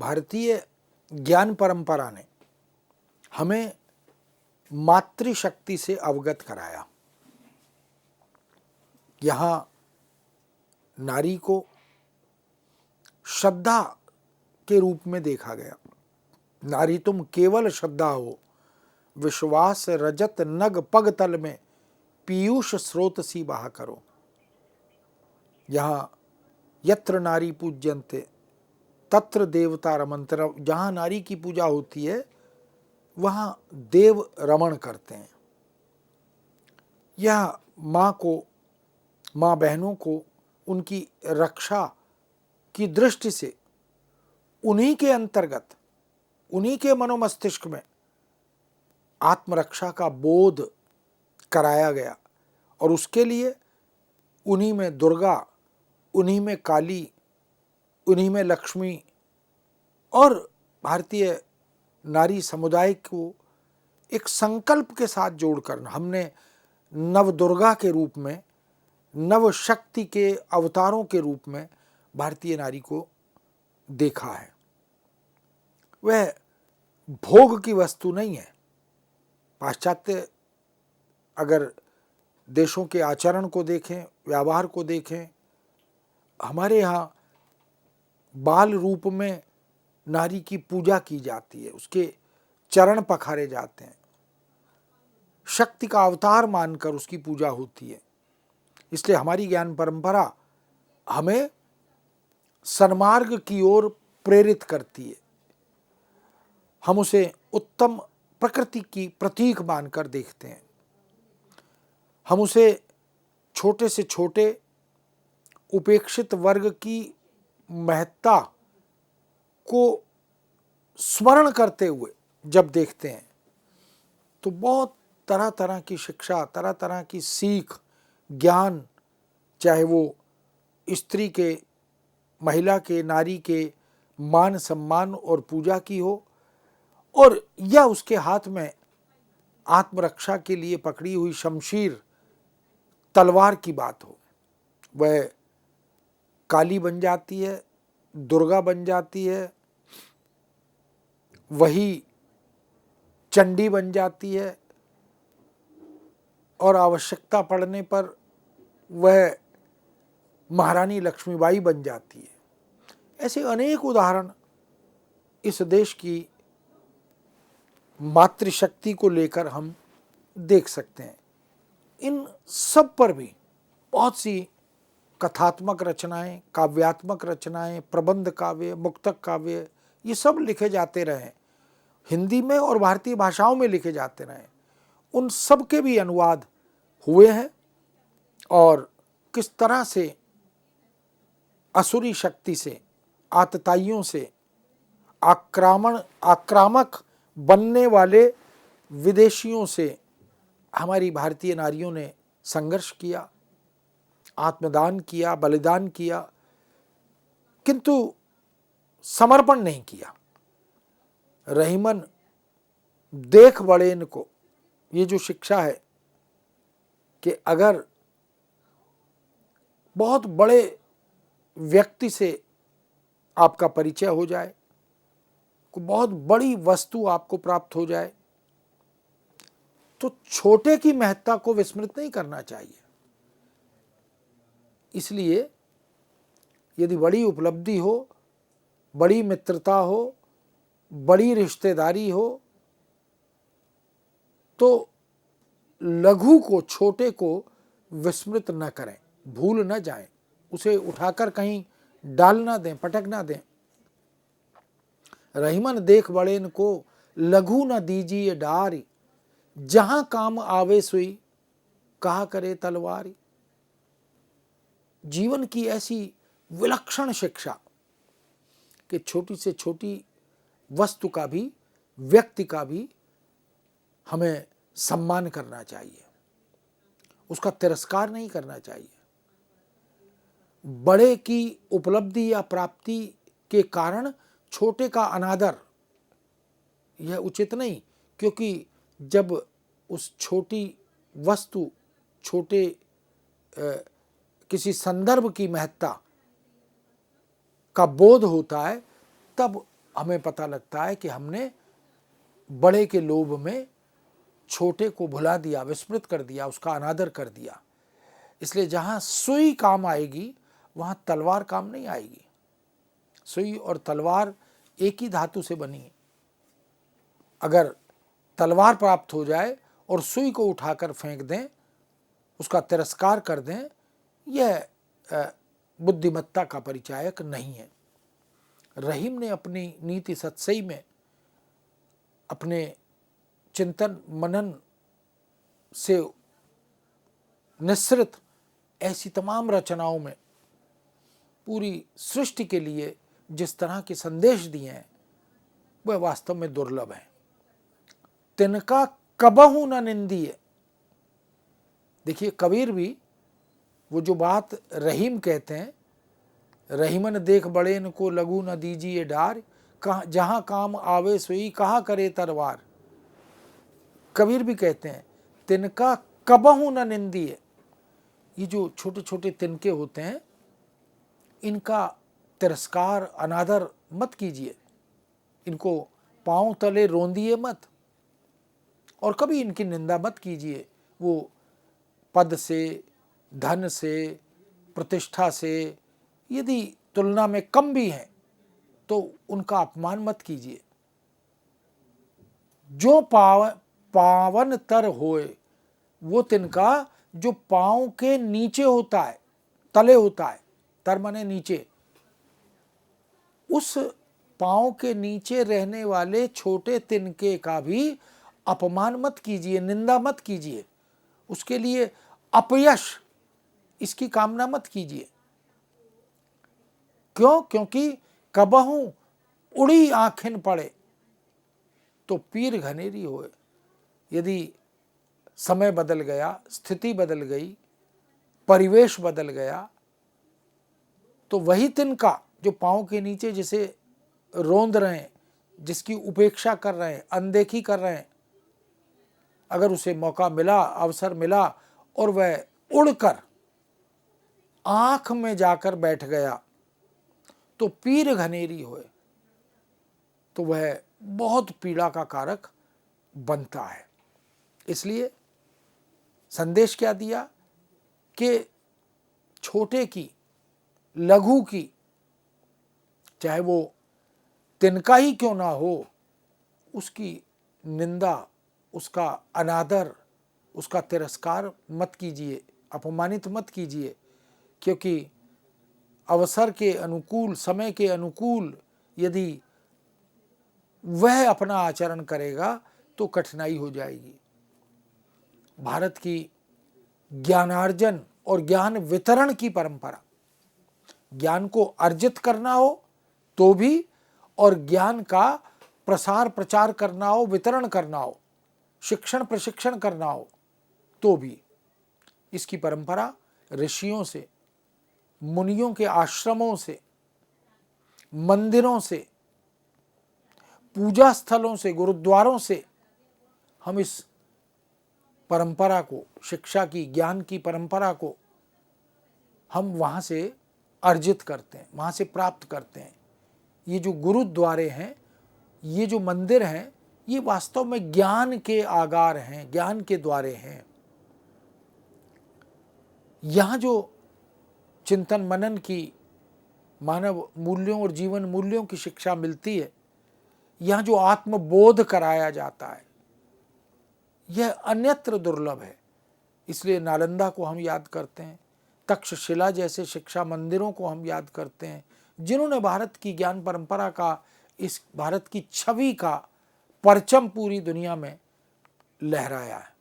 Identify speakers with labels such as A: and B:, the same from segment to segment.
A: भारतीय ज्ञान परंपरा ने हमें मातृशक्ति से अवगत कराया। यहाँ नारी को श्रद्धा के रूप में देखा गया। नारी तुम केवल श्रद्धा हो, विश्वास रजत नग पग तल में पीयूष स्रोत सी बहा करो। यहाँ यत्र नारी पूज्यन्ते तत्र देवता रमन्ते, जहाँ नारी की पूजा होती है वहाँ देव रमण करते हैं। यह माँ बहनों को उनकी रक्षा की दृष्टि से उन्हीं के अंतर्गत, उन्हीं के मनोमस्तिष्क में आत्मरक्षा का बोध कराया गया और उसके लिए उन्हीं में दुर्गा, उन्हीं में काली, उन्हीं में लक्ष्मी और भारतीय नारी समुदाय को एक संकल्प के साथ जोड़कर हमने नव दुर्गा के रूप में, नव शक्ति के अवतारों के रूप में भारतीय नारी को देखा है। वह भोग की वस्तु नहीं है। पाश्चात्य अगर देशों के आचरण को देखें, व्यवहार को देखें, हमारे यहाँ बाल रूप में नारी की पूजा की जाती है, उसके चरण पखारे जाते हैं, शक्ति का अवतार मानकर उसकी पूजा होती है। इसलिए हमारी ज्ञान परंपरा हमें सन्मार्ग की ओर प्रेरित करती है। हम उसे उत्तम प्रकृति की प्रतीक मानकर देखते हैं। हम उसे छोटे से छोटे उपेक्षित वर्ग की महत्ता को स्मरण करते हुए जब देखते हैं तो बहुत तरह तरह की शिक्षा, तरह तरह की सीख, ज्ञान, चाहे वो स्त्री के, महिला के, नारी के मान सम्मान और पूजा की हो, और या उसके हाथ में आत्मरक्षा के लिए पकड़ी हुई शमशीर तलवार की बात हो, वह काली बन जाती है, दुर्गा बन जाती है, वही चंडी बन जाती है और आवश्यकता पड़ने पर वह महारानी लक्ष्मीबाई बन जाती है। ऐसे अनेक उदाहरण इस देश की मातृशक्ति को लेकर हम देख सकते हैं। इन सब पर भी बहुत सी कथात्मक रचनाएं, काव्यात्मक रचनाएं, प्रबंध काव्य, मुक्तक काव्य, ये सब लिखे जाते रहे, हिंदी में और भारतीय भाषाओं में लिखे जाते रहे। उन सब के भी अनुवाद हुए हैं और किस तरह से असुरी शक्ति से, आतताइयों से, आक्रामक बनने वाले विदेशियों से हमारी भारतीय नारियों ने संघर्ष किया, आत्मदान किया, बलिदान किया, किंतु समर्पण नहीं किया। रहीमन देख बड़ेन को ये जो शिक्षा है कि अगर बहुत बड़े व्यक्ति से आपका परिचय हो जाए, को बहुत बड़ी वस्तु आपको प्राप्त हो जाए, तो छोटे की महत्ता को विस्मृत नहीं करना चाहिए। इसलिए यदि बड़ी उपलब्धि हो, बड़ी मित्रता हो, बड़ी रिश्तेदारी हो, तो लघु को, छोटे को विस्मृत न करें, भूल न जाएं, उसे उठाकर कहीं डाल ना दें, पटक ना दें। रहीमन देख बड़ेन को लघु न दीजिए डारी, जहां काम आवे सुई कहा करे तलवारी। जीवन की ऐसी विलक्षण शिक्षा कि छोटी से छोटी वस्तु का भी, व्यक्ति का भी हमें सम्मान करना चाहिए, उसका तिरस्कार नहीं करना चाहिए। बड़े की उपलब्धि या प्राप्ति के कारण छोटे का अनादर यह उचित नहीं, क्योंकि जब उस छोटी वस्तु, छोटे किसी संदर्भ की महत्ता का बोध होता है, तब हमें पता लगता है कि हमने बड़े के लोभ में छोटे को भुला दिया, विस्मृत कर दिया, उसका अनादर कर दिया। इसलिए जहाँ सुई काम आएगी वहाँ तलवार काम नहीं आएगी। सुई और तलवार एक ही धातु से बनी है। अगर तलवार प्राप्त हो जाए और सुई को उठाकर फेंक दें, उसका तिरस्कार कर दें, यह बुद्धिमत्ता का परिचायक नहीं है। रहीम ने अपनी नीति सतसई में, अपने चिंतन मनन से निस्सृत ऐसी तमाम रचनाओं में पूरी सृष्टि के लिए जिस तरह के संदेश दिए हैं वह वास्तव में दुर्लभ है। तिनका कबहू न निंदिए। देखिए कबीर भी वो जो बात रहीम कहते हैं, रहीमन देख बड़ेन को लघु न दीजिए डार, कहाँ जहाँ काम आवे सोई कहाँ करे तरवार। कबीर भी कहते हैं तिनका कबहू न निंदिए। ये जो छोटे छोटे तिनके होते हैं इनका तिरस्कार अनादर मत कीजिए, इनको पांव तले रोंदिए मत और कभी इनकी निंदा मत कीजिए। वो पद से, धन से, प्रतिष्ठा से यदि तुलना में कम भी हैं तो उनका अपमान मत कीजिए। जो पावन तर होए, वो तिनका जो पांव के नीचे होता है, तले होता है, तर माने नीचे, उस पांव के नीचे रहने वाले छोटे तिनके का भी अपमान मत कीजिए, निंदा मत कीजिए, उसके लिए अपयश इसकी कामना मत कीजिए। क्यों? क्योंकि कबहू उड़ी आंखें पड़े तो पीर घनेरी होए। यदि समय बदल गया, स्थिति बदल गई, परिवेश बदल गया, तो वही तिनका जो पांव के नीचे जिसे रोंद रहे हैं, जिसकी उपेक्षा कर रहे हैं, अनदेखी कर रहे हैं, अगर उसे मौका मिला, अवसर मिला और वह उड़कर आंख में जाकर बैठ गया तो पीर घनेरी होए, तो वह बहुत पीड़ा का कारक बनता है। इसलिए संदेश क्या दिया कि छोटे की, लघु की, चाहे वो तिनका ही क्यों ना हो, उसकी निंदा, उसका अनादर, उसका तिरस्कार मत कीजिए, अपमानित मत कीजिए, क्योंकि अवसर के अनुकूल, समय के अनुकूल यदि वह अपना आचरण करेगा तो कठिनाई हो जाएगी। भारत की ज्ञानार्जन और ज्ञान वितरण की परंपरा, ज्ञान को अर्जित करना हो तो भी और ज्ञान का प्रसार प्रचार करना हो, वितरण करना हो, शिक्षण प्रशिक्षण करना हो तो भी, इसकी परंपरा ऋषियों से, मुनियों के आश्रमों से, मंदिरों से, पूजा स्थलों से, गुरुद्वारों से हम इस परंपरा को, शिक्षा की, ज्ञान की परंपरा को हम वहाँ से अर्जित करते हैं, वहाँ से प्राप्त करते हैं। ये जो गुरुद्वारे हैं, ये जो मंदिर हैं, ये वास्तव में ज्ञान के आगार हैं, ज्ञान के द्वारे हैं। यहाँ जो चिंतन मनन की, मानव मूल्यों और जीवन मूल्यों की शिक्षा मिलती है, यहाँ जो आत्मबोध कराया जाता है, यह अन्यत्र दुर्लभ है। इसलिए नालंदा को हम याद करते हैं, तक्षशिला जैसे शिक्षा मंदिरों को हम याद करते हैं, जिन्होंने भारत की ज्ञान परंपरा का, इस भारत की छवि का परचम पूरी दुनिया में लहराया है।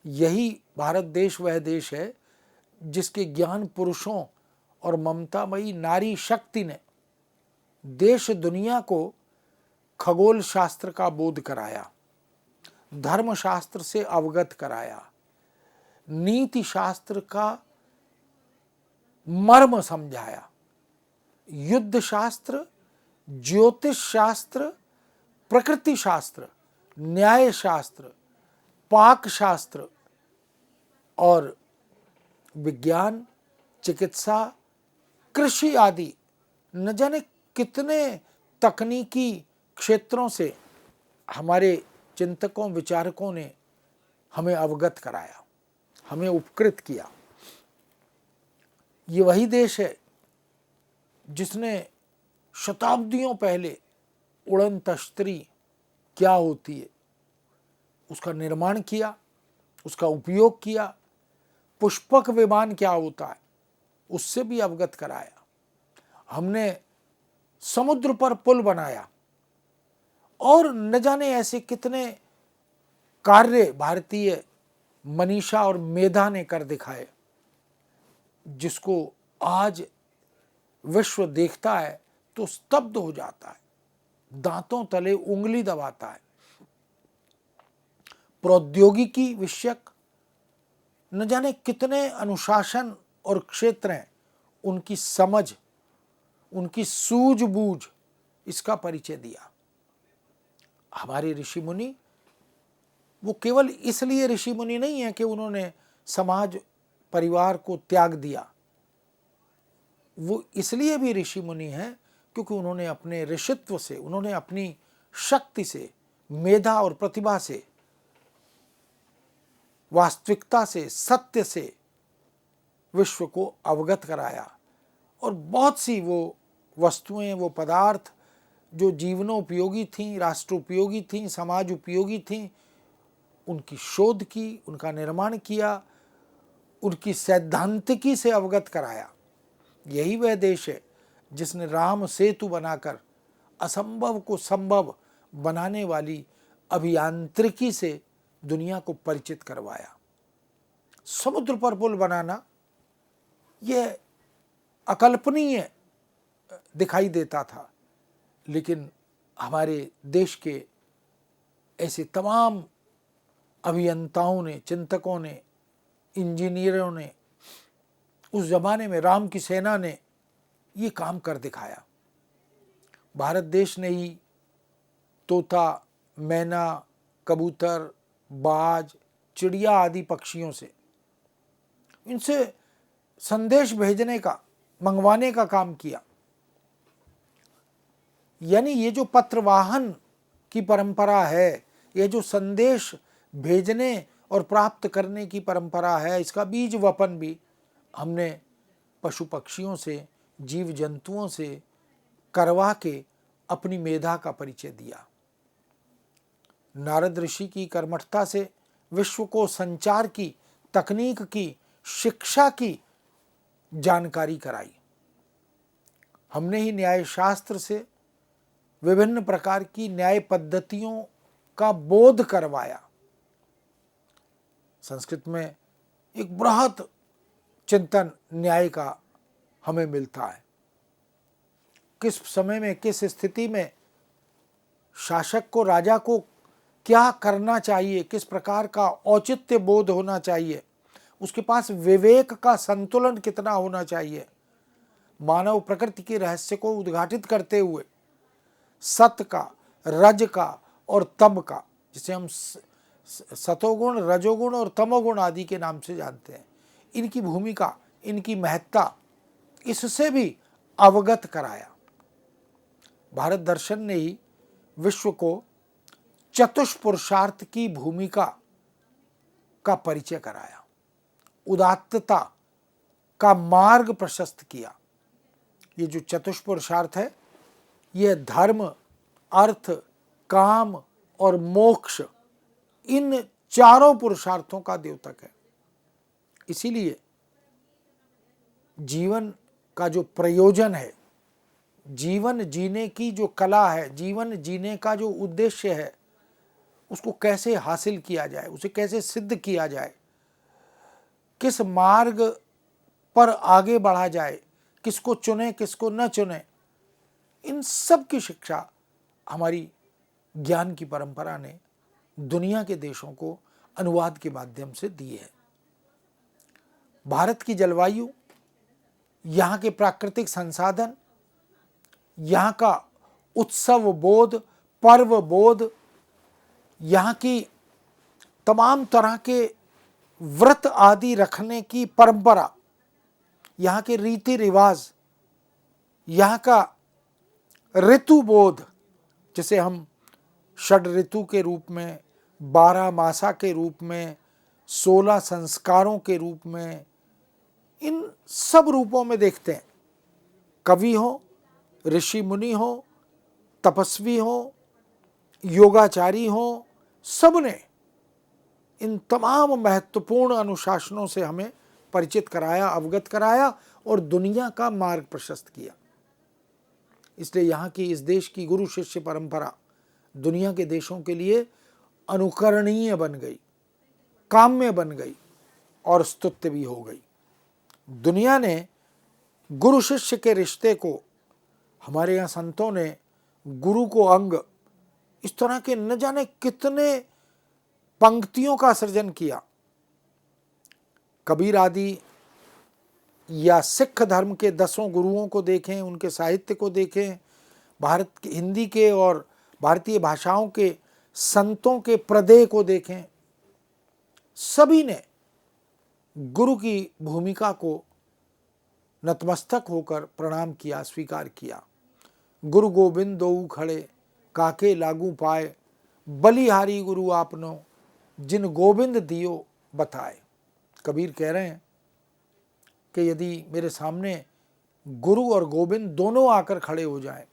A: यही भारत देश वह देश है जिसके ज्ञान पुरुषों और ममतामयी नारी शक्ति ने देश दुनिया को खगोल शास्त्र का बोध कराया, धर्म शास्त्र से अवगत कराया, नीति शास्त्र का मर्म समझाया, युद्ध शास्त्र, ज्योतिष शास्त्र, प्रकृति शास्त्र, न्याय शास्त्र, पाक शास्त्र और विज्ञान, चिकित्सा, कृषि आदि न जाने कितने तकनीकी क्षेत्रों से हमारे चिंतकों विचारकों ने हमें अवगत कराया, हमें उपकृत किया। ये वही देश है जिसने शताब्दियों पहले उड़न तश्तरी क्या होती है उसका निर्माण किया, उसका उपयोग किया, पुष्पक विमान क्या होता है उससे भी अवगत कराया। हमने समुद्र पर पुल बनाया और न जाने ऐसे कितने कार्य भारतीय मनीषा और मेधा ने कर दिखाए, जिसको आज विश्व देखता है तो स्तब्ध हो जाता है, दांतों तले उंगली दबाता है। प्रौद्योगिकी विषयक न जाने कितने अनुशासन और क्षेत्र हैं, उनकी समझ, उनकी सूझबूझ इसका परिचय दिया। हमारे ऋषि मुनि वो केवल इसलिए ऋषि मुनि नहीं है कि उन्होंने समाज परिवार को त्याग दिया, वो इसलिए भी ऋषि मुनि हैं क्योंकि उन्होंने अपने ऋषित्व से, उन्होंने अपनी शक्ति से, मेधा और प्रतिभा से, वास्तविकता से, सत्य से विश्व को अवगत कराया। और बहुत सी वो वस्तुएं, वो पदार्थ जो जीवनोपयोगी थीं, राष्ट्रोपयोगी थीं, समाज उपयोगी थीं, उनकी शोध की, उनका निर्माण किया, उनकी सैद्धांतिकी से अवगत कराया। यही वह देश है जिसने राम सेतु बनाकर असंभव को संभव बनाने वाली अभियांत्रिकी से दुनिया को परिचित करवाया। समुद्र पर पुल बनाना यह अकल्पनीय दिखाई देता था, लेकिन हमारे देश के ऐसे तमाम अभियंताओं ने, चिंतकों ने, इंजीनियरों ने, उस जमाने में राम की सेना ने ये काम कर दिखाया। भारत देश ने ही तोता, मैना, कबूतर, बाज, चिड़िया आदि पक्षियों से, इनसे संदेश भेजने का, मंगवाने का काम किया। यानी ये जो पत्रवाहन की परंपरा है, ये जो संदेश भेजने और प्राप्त करने की परंपरा है, इसका बीज वपन भी हमने पशु पक्षियों से, जीव जंतुओं से करवा के अपनी मेधा का परिचय दिया। नारद ऋषि की कर्मठता से विश्व को संचार की, तकनीक की, शिक्षा की जानकारी कराई। हमने ही न्याय शास्त्र से विभिन्न प्रकार की न्याय पद्धतियों का बोध करवाया। संस्कृत में एक बृहत चिंतन न्याय का हमें मिलता है। किस समय में, किस स्थिति में शासक को, राजा को क्या करना चाहिए, किस प्रकार का औचित्य बोध होना चाहिए, उसके पास विवेक का संतुलन कितना होना चाहिए, मानव प्रकृति के रहस्य को उद्घाटित करते हुए सत का, रज का और तम का, जिसे हम सतोगुण, रजोगुण और तमोगुण आदि के नाम से जानते हैं, इनकी भूमिका, इनकी महत्ता, इससे भी अवगत कराया। भारत दर्शन ने ही विश्व को चतुष्पुरुषार्थ की भूमिका का परिचय कराया, उदात्तता का मार्ग प्रशस्त किया। ये जो चतुष्पुरुषार्थ है, यह धर्म, अर्थ, काम और मोक्ष, इन चारों पुरुषार्थों का द्योतक है। इसीलिए जीवन का जो प्रयोजन है, जीवन जीने की जो कला है, जीवन जीने का जो उद्देश्य है, उसको कैसे हासिल किया जाए, उसे कैसे सिद्ध किया जाए, किस मार्ग पर आगे बढ़ा जाए, किसको चुने, किसको न चुने, इन सब की शिक्षा हमारी ज्ञान की परंपरा ने दुनिया के देशों को अनुवाद के माध्यम से दी है। भारत की जलवायु, यहाँ के प्राकृतिक संसाधन, यहाँ का उत्सव बोध, पर्व बोध, यहाँ की तमाम तरह के व्रत आदि रखने की परंपरा, यहाँ के रीति रिवाज, यहाँ का ऋतु बोध, जिसे हम षड ऋतु के रूप में, 12 मासा के रूप में, 16 संस्कारों के रूप में, इन सब रूपों में देखते हैं। कवि हो, ऋषि मुनि हो, तपस्वी हो, योगाचारी हो, सबने इन तमाम महत्वपूर्ण अनुशासनों से हमें परिचित कराया, अवगत कराया और दुनिया का मार्ग प्रशस्त किया। इसलिए यहाँ की, इस देश की गुरु शिष्य परंपरा दुनिया के देशों के लिए अनुकरणीय बन गई, काम्य बन गई और स्तुत्य भी हो गई। दुनिया ने गुरु शिष्य के रिश्ते को, हमारे यहाँ संतों ने गुरु को अंग, इस तरह के न जाने कितने पंक्तियों का सृजन किया। कबीर आदि या सिख धर्म के 10 गुरुओं को देखें, उनके साहित्य को देखें, भारत के हिंदी के और भारतीय भाषाओं के संतों के प्रदेय को देखें, सभी ने गुरु की भूमिका को नतमस्तक होकर प्रणाम किया, स्वीकार किया। गुरु गोबिंद दोऊ खड़े, काके लागू पाए, बलिहारी गुरु आपनो, जिन गोविंद दियो बताए। कबीर कह रहे हैं कि यदि मेरे सामने गुरु और गोविंद दोनों आकर खड़े हो जाएं,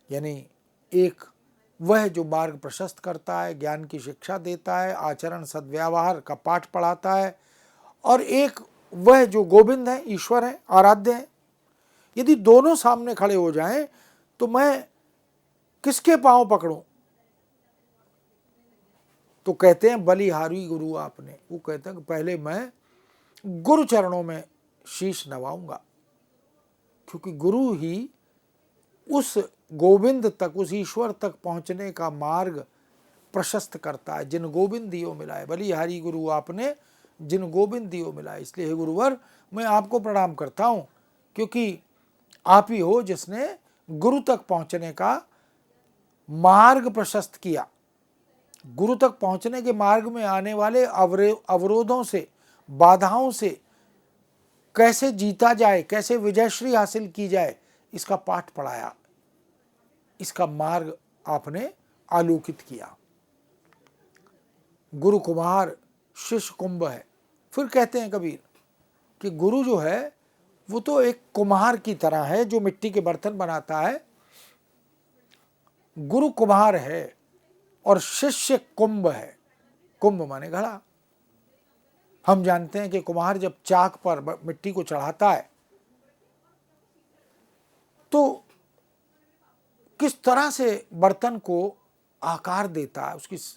A: यानी एक वह जो मार्ग प्रशस्त करता है, ज्ञान की शिक्षा देता है, आचरण सद्व्यवहार का पाठ पढ़ाता है, और एक वह जो गोविंद है, ईश्वर है, आराध्य है, यदि दोनों सामने खड़े हो जाएं तो मैं किसके पांव पकड़ूं? तो कहते हैं बलिहारी गुरु आपने। वो कहते हैं कि पहले मैं गुरु चरणों में शीश नवाऊंगा, क्योंकि गुरु ही उस गोविंद तक, उस ईश्वर तक पहुंचने का मार्ग प्रशस्त करता है। जिन गोविंद दियो मिलाए, बलिहारी गुरु आपने, जिन गोविंद दियो मिलाए। इसलिए हे गुरुवर, मैं आपको प्रणाम करता हूं, क्योंकि आप ही हो जिसने गुरु तक पहुंचने का मार्ग प्रशस्त किया। गुरु तक पहुंचने के मार्ग में आने वाले अवरोधों से, बाधाओं से कैसे जीता जाए, कैसे विजयश्री हासिल की जाए, इसका पाठ पढ़ाया, इसका मार्ग आपने आलोकित किया। गुरु कुम्हार, शिष्य कुंभ है। फिर कहते हैं कबीर कि गुरु जो है वो तो एक कुम्हार की तरह है जो मिट्टी के बर्तन बनाता है। गुरु कुम्हार है और शिष्य कुंभ है। कुंभ माने घड़ा। हम जानते हैं कि कुम्हार जब चाक पर मिट्टी को चढ़ाता है तो किस तरह से बर्तन को आकार देता है,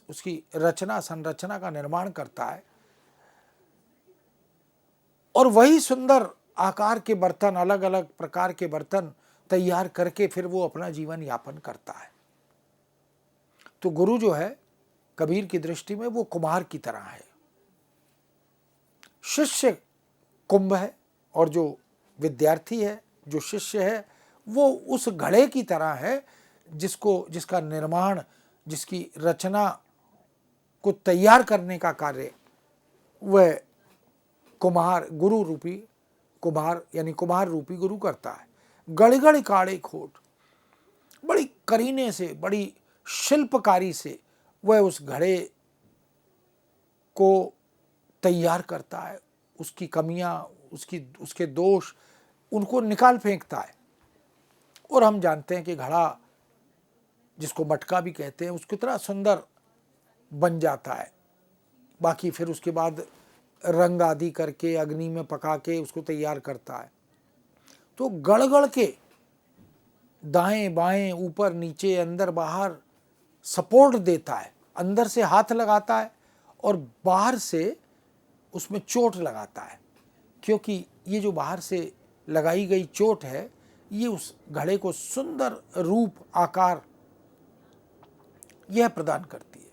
A: उसकी रचना संरचना का निर्माण करता है, और वही सुंदर आकार के बर्तन, अलग अलग प्रकार के बर्तन तैयार करके फिर वो अपना जीवन यापन करता है। तो गुरु जो है कबीर की दृष्टि में वो कुम्हार की तरह है, शिष्य कुंभ है, और जो विद्यार्थी है, जो शिष्य है, वो उस घड़े की तरह है जिसका निर्माण, जिसकी रचना को तैयार करने का कार्य वह कुम्हार, गुरु रूपी कुम्हार यानी कुम्हार रूपी गुरु करता है। गड़ी गड़ी काड़े खोट, बड़ी करीने से, बड़ी शिल्पकारी से वह उस घड़े को तैयार करता है, उसकी कमियां, उसके दोष, उनको निकाल फेंकता है। और हम जानते हैं कि घड़ा, जिसको मटका भी कहते हैं, उसकी तरह सुंदर बन जाता है। बाकी फिर उसके बाद रंग आदि करके, अग्नि में पका के उसको तैयार करता है। तो गड़गड़ के दाएं बाएं, ऊपर नीचे, अंदर बाहर सपोर्ट देता है, अंदर से हाथ लगाता है और बाहर से उसमें चोट लगाता है, क्योंकि ये जो बाहर से लगाई गई चोट है ये उस घड़े को सुंदर रूप, आकार यह प्रदान करती है।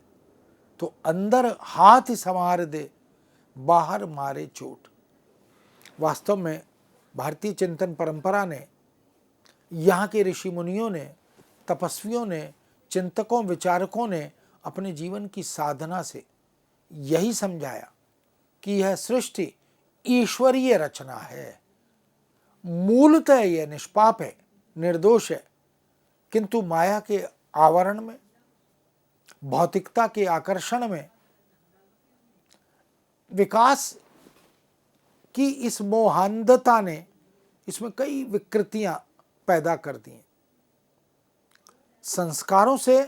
A: तो अंदर हाथ संवार दे, बाहर मारे चोट। वास्तव में भारतीय चिंतन परंपरा ने, यहाँ के ऋषि मुनियों ने, तपस्वियों ने, चिंतकों, विचारकों ने अपने जीवन की साधना से यही समझाया कि यह सृष्टि ईश्वरीय रचना है, मूलतः यह निष्पाप है, निर्दोष है, किंतु माया के आवरण में, भौतिकता के आकर्षण में, विकास की इस मोहांधता ने इसमें कई विकृतियां पैदा कर दी हैं। संस्कारों से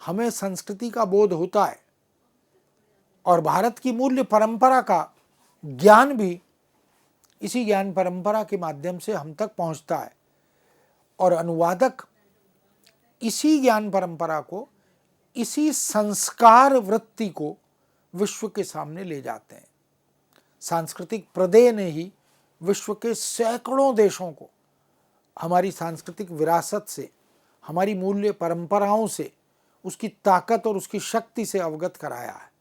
A: हमें संस्कृति का बोध होता है और भारत की मूल्य परंपरा का ज्ञान भी इसी ज्ञान परंपरा के माध्यम से हम तक पहुंचता है और अनुवादक इसी ज्ञान परंपरा को, इसी संस्कार वृत्ति को विश्व के सामने ले जाते हैं। सांस्कृतिक प्रदेय ने ही विश्व के सैकड़ों देशों को हमारी सांस्कृतिक विरासत से, हमारी मूल्य परंपराओं से, उसकी ताकत और उसकी शक्ति से अवगत कराया है।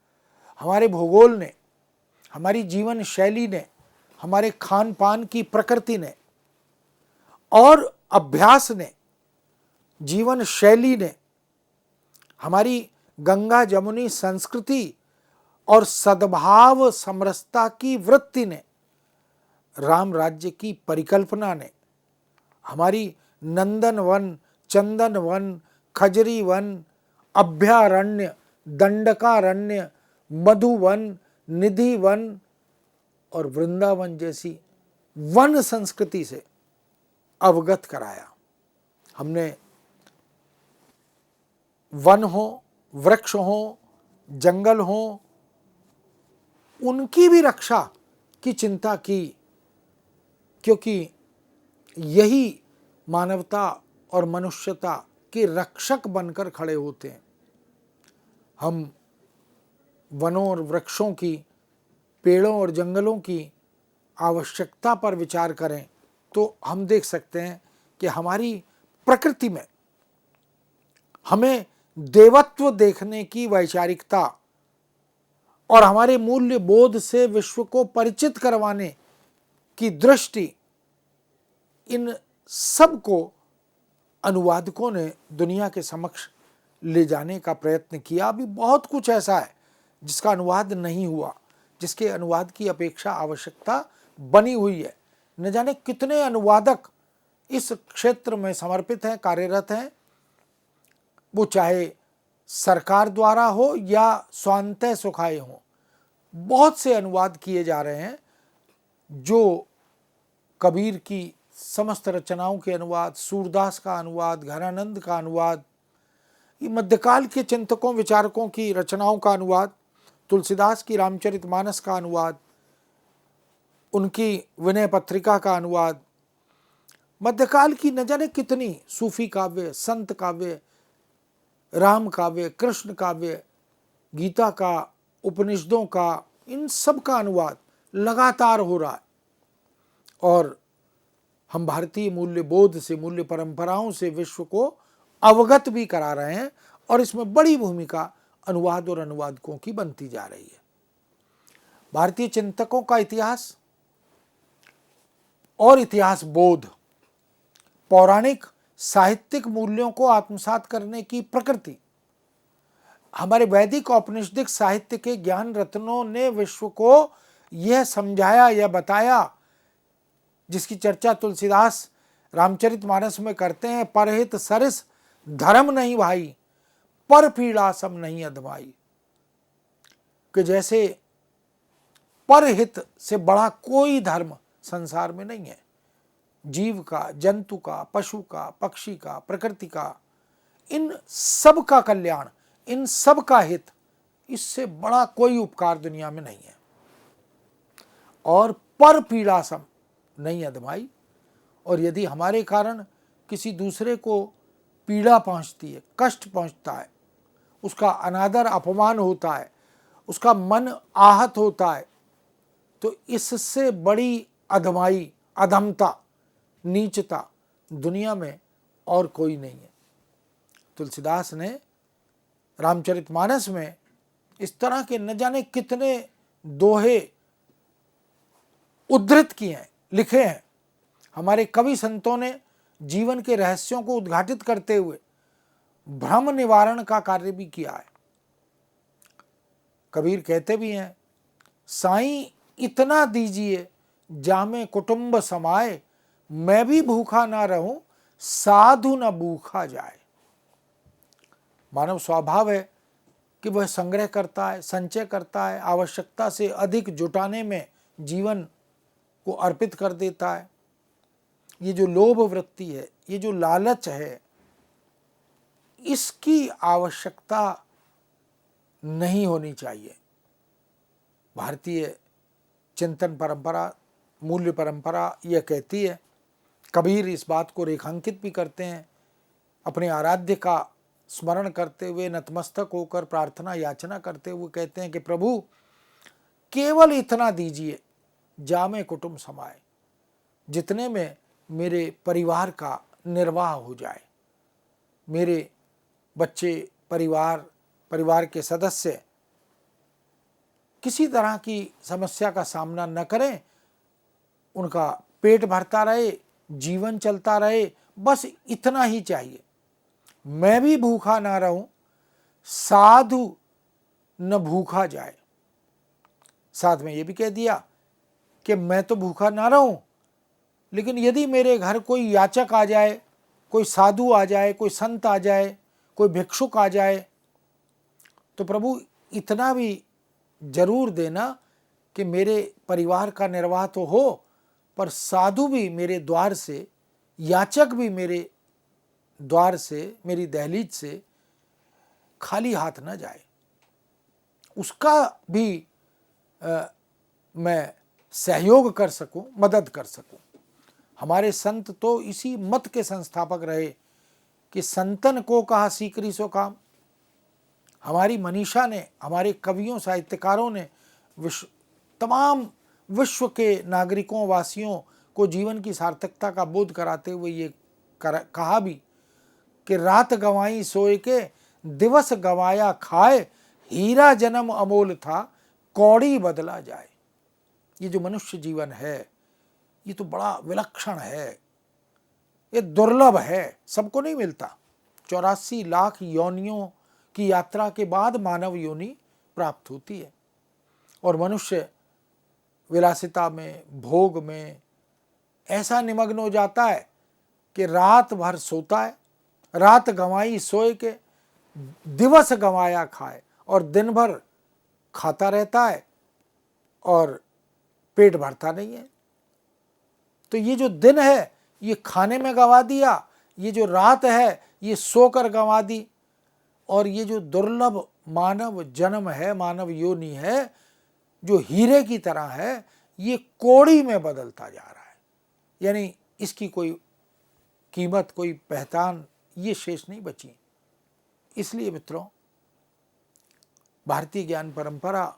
A: हमारे भूगोल ने, हमारी जीवन शैली ने, हमारे खान पान की प्रकृति ने और अभ्यास ने, जीवन शैली ने, हमारी गंगा जमुनी संस्कृति और सद्भाव समरसता की वृत्ति ने, राम राज्य की परिकल्पना ने, हमारी नंदन वन, चंदन वन, खजरी वन, अभयारण्य, दंडकारण्य, मधुवन, निधि वन और वृंदावन जैसी वन संस्कृति से अवगत कराया। हमने वन हो, वृक्ष हो, जंगल हो, उनकी भी रक्षा की चिंता की, क्योंकि यही मानवता और मनुष्यता के रक्षक बनकर खड़े होते हैं। हम वनों और वृक्षों की, पेड़ों और जंगलों की आवश्यकता पर विचार करें तो हम देख सकते हैं कि हमारी प्रकृति में हमें देवत्व देखने की वैचारिकता और हमारे मूल्य बोध से विश्व को परिचित करवाने की दृष्टि, इन सब को अनुवादकों ने दुनिया के समक्ष ले जाने का प्रयत्न किया। अभी बहुत कुछ ऐसा है जिसका अनुवाद नहीं हुआ, जिसके अनुवाद की अपेक्षा आवश्यकता बनी हुई है। न जाने कितने अनुवादक इस क्षेत्र में समर्पित हैं, कार्यरत हैं, वो चाहे सरकार द्वारा हो या स्वांतः सुखाए हो। बहुत से अनुवाद किए जा रहे हैं, जो कबीर की समस्त रचनाओं के अनुवाद, सूरदास का अनुवाद, घनानंद का अनुवाद, ये मध्यकाल के चिंतकों विचारकों की रचनाओं का अनुवाद, तुलसीदास की रामचरितमानस का अनुवाद, उनकी विनय पत्रिका का अनुवाद, मध्यकाल की न जाने कितनी सूफी काव्य, संत काव्य, राम काव्य, कृष्ण काव्य, गीता का, उपनिषदों का, इन सब का अनुवाद लगातार हो रहा है। और हम भारतीय मूल्य बोध से, मूल्य परंपराओं से विश्व को अवगत भी करा रहे हैं और इसमें बड़ी भूमिका अनुवाद और अनुवादकों की बनती जा रही है। भारतीय चिंतकों का इतिहास और इतिहास बोध, पौराणिक साहित्यिक मूल्यों को आत्मसात करने की प्रकृति, हमारे वैदिक औपनिषदिक साहित्य के ज्ञान रत्नों ने विश्व को यह समझाया या बताया, जिसकी चर्चा तुलसीदास रामचरितमानस में करते हैं, परहित सरिस धर्म नहीं भाई, पर पीड़ा सम नहीं अधमाई, कि जैसे परहित से बड़ा कोई धर्म संसार में नहीं है। जीव का, जंतु का, पशु का, पक्षी का, प्रकृति का, इन सब का कल्याण, इन सब का हित, इससे बड़ा कोई उपकार दुनिया में नहीं है। और पर पीड़ा सम नहीं अधमाई, और यदि हमारे कारण किसी दूसरे को पीड़ा पहुंचती है, कष्ट पहुंचता है, उसका अनादर अपमान होता है, उसका मन आहत होता है, तो इससे बड़ी अधमाई, अधमता, नीचता दुनिया में और कोई नहीं है। तुलसीदास ने रामचरितमानस में इस तरह के न जाने कितने दोहे उद्धृत किए हैं, लिखे हैं। हमारे कवि संतों ने जीवन के रहस्यों को उद्घाटित करते हुए भ्रम निवारण का कार्य भी किया है। कबीर कहते भी हैं, साईं इतना दीजिए जामे कुटुंब समाए, मैं भी भूखा ना रहूं साधु न भूखा जाए। मानव स्वभाव है कि वह संग्रह करता है, संचय करता है, आवश्यकता से अधिक जुटाने में जीवन को अर्पित कर देता है। ये जो लोभ वृत्ति है, ये जो लालच है, इसकी आवश्यकता नहीं होनी चाहिए। भारतीय चिंतन परंपरा, मूल्य परंपरा यह कहती है, कबीर इस बात को रेखांकित भी करते हैं, अपने आराध्य का स्मरण करते हुए, नतमस्तक होकर प्रार्थना याचना करते हुए कहते हैं कि प्रभु केवल इतना दीजिए जामे कुटुंब समाए, जितने में मेरे परिवार का निर्वाह हो जाए, मेरे बच्चे, परिवार के सदस्य किसी तरह की समस्या का सामना न करें, उनका पेट भरता रहे, जीवन चलता रहे, बस इतना ही चाहिए। मैं भी भूखा ना रहूं, साधु न भूखा जाए। साथ में ये भी कह दिया कि मैं तो भूखा ना रहूं, लेकिन यदि मेरे घर कोई याचक आ जाए, कोई साधु आ जाए, कोई संत आ जाए, कोई भिक्षुक आ जाए, तो प्रभु इतना भी जरूर देना कि मेरे परिवार का निर्वाह तो हो, पर साधु भी मेरे द्वार से, याचक भी मेरे द्वार से, मेरी दहलीज से खाली हाथ न जाए, उसका भी मैं सहयोग कर सकूं, मदद कर सकूं। हमारे संत तो इसी मत के संस्थापक रहे कि संतन को कहा सीकरी सो काम। हमारी मनीषा ने, हमारे कवियों, साहित्यकारों ने तमाम विश्व के नागरिकों, वासियों को जीवन की सार्थकता का बोध कराते हुए ये कहा भी कि रात गंवाई सोए के, दिवस गंवाया खाए, हीरा जन्म अमोल था, कौड़ी बदला जाए। ये जो मनुष्य जीवन है, ये तो बड़ा विलक्षण है, ये दुर्लभ है, सबको नहीं मिलता। 84 लाख योनियों की यात्रा के बाद मानव योनि प्राप्त होती है, और मनुष्य विलासिता में, भोग में ऐसा निमग्न हो जाता है कि रात भर सोता है, रात गंवाई सोए के, दिवस गंवाया खाए, और दिन भर खाता रहता है और पेट भरता नहीं है। तो ये जो दिन है ये खाने में गंवा दिया, ये जो रात है ये सोकर गंवा दी, और ये जो दुर्लभ मानव जन्म है, मानव योनि है, जो हीरे की तरह है, ये कौड़ी में बदलता जा रहा है। यानी इसकी कोई कीमत, कोई पहचान ये शेष नहीं बची। इसलिए मित्रों, भारतीय ज्ञान परंपरा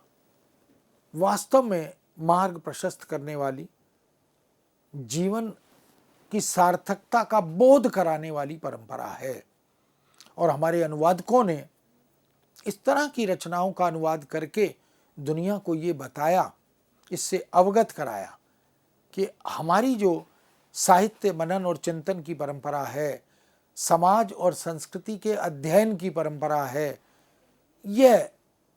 A: वास्तव में मार्ग प्रशस्त करने वाली, जीवन की सार्थकता का बोध कराने वाली परंपरा है। और हमारे अनुवादकों ने इस तरह की रचनाओं का अनुवाद करके दुनिया को ये बताया, इससे अवगत कराया कि हमारी जो साहित्य, मनन और चिंतन की परंपरा है, समाज और संस्कृति के अध्ययन की परंपरा है, यह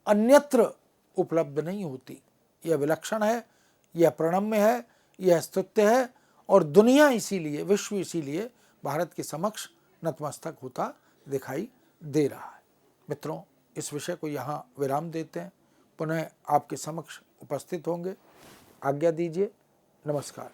A: अन्यत्र उपलब्ध नहीं होती। यह विलक्षण है, यह प्रणम्य है, यह स्तुत्य है, और दुनिया इसीलिए, विश्व इसीलिए भारत के समक्ष नतमस्तक होता दिखाई दे रहा है। मित्रों, इस विषय को यहाँ विराम देते हैं, पुनः आपके समक्ष उपस्थित होंगे। आज्ञा दीजिए। नमस्कार।